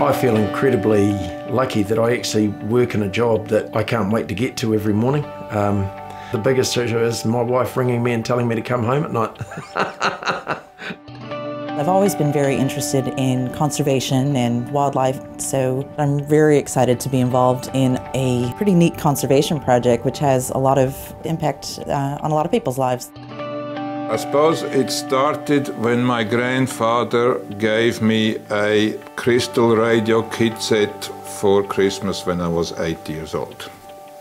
I feel incredibly lucky that I actually work in a job that I can't wait to get to every morning. The biggest issue is my wife ringing me and telling me to come home at night. I've always been very interested in conservation and wildlife, so I'm very excited to be involved in a pretty neat conservation project which has a lot of impact on a lot of people's lives. I suppose it started when my grandfather gave me a crystal radio kit set for Christmas when I was 8 years old.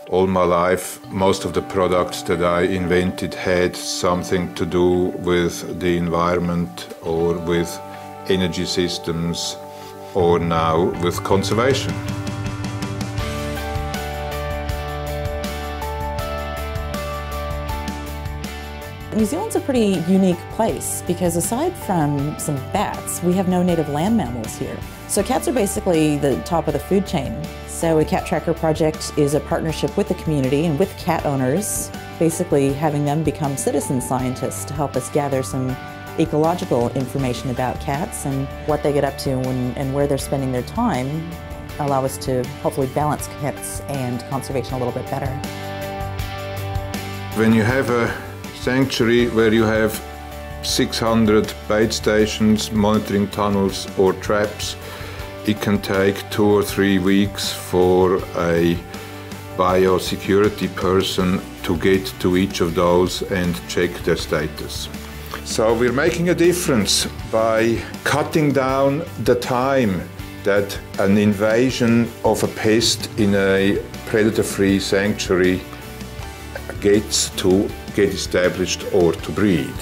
All my life, most of the products that I invented had something to do with the environment or with energy systems or now with conservation. New Zealand's a pretty unique place because aside from some bats, we have no native land mammals here. So cats are basically the top of the food chain. So a cat tracker project is a partnership with the community and with cat owners, basically having them become citizen scientists to help us gather some ecological information about cats and what they get up to and where they're spending their time, allow us to hopefully balance cats and conservation a little bit better. When you have a sanctuary where you have 600 bait stations, monitoring tunnels or traps, it can take 2 or 3 weeks for a biosecurity person to get to each of those and check their status. So we're making a difference by cutting down the time that an invasion of a pest in a predator-free sanctuary gets to get established or to breed.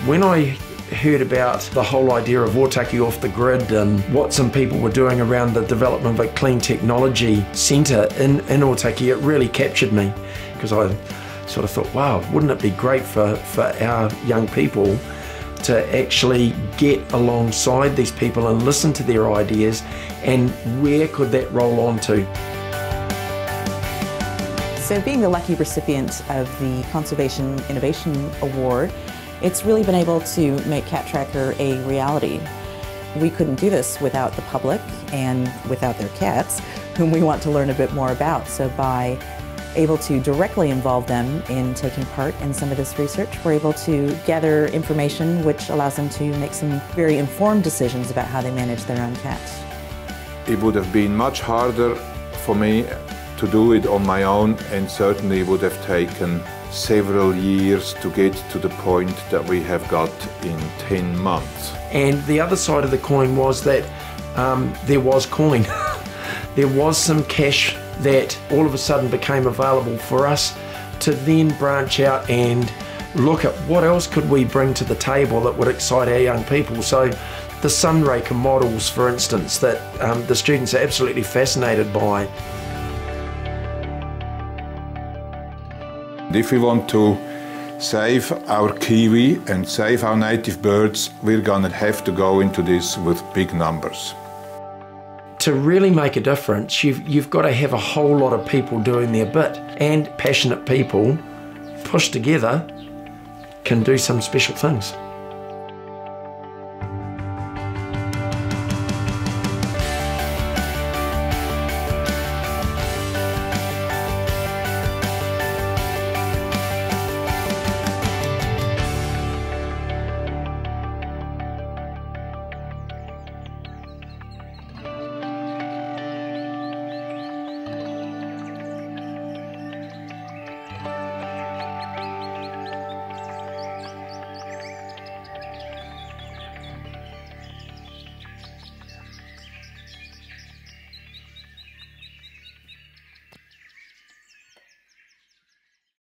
When I heard about the whole idea of Otaki off the grid and what some people were doing around the development of a clean technology centre in Otaki, it really captured me because I sort of thought, wow, wouldn't it be great for our young people to actually get alongside these people and listen to their ideas, and where could that roll on to? So being the lucky recipient of the Conservation Innovation Award, it's really been able to make Cat Tracker a reality. We couldn't do this without the public and without their cats, whom we want to learn a bit more about. So by able to directly involve them in taking part in some of this research, we're able to gather information which allows them to make some very informed decisions about how they manage their own cats. It would have been much harder for me to do it on my own, and certainly would have taken several years to get to the point that we have got in 10 months. And the other side of the coin was that there was coin. There was some cash that all of a sudden became available for us to then branch out and look at what else could we bring to the table that would excite our young people. So the sunraker models, for instance, that the students are absolutely fascinated by. If we want to save our kiwi and save our native birds, we're gonna have to go into this with big numbers. To really make a difference, you've got to have a whole lot of people doing their bit, and passionate people pushed together can do some special things.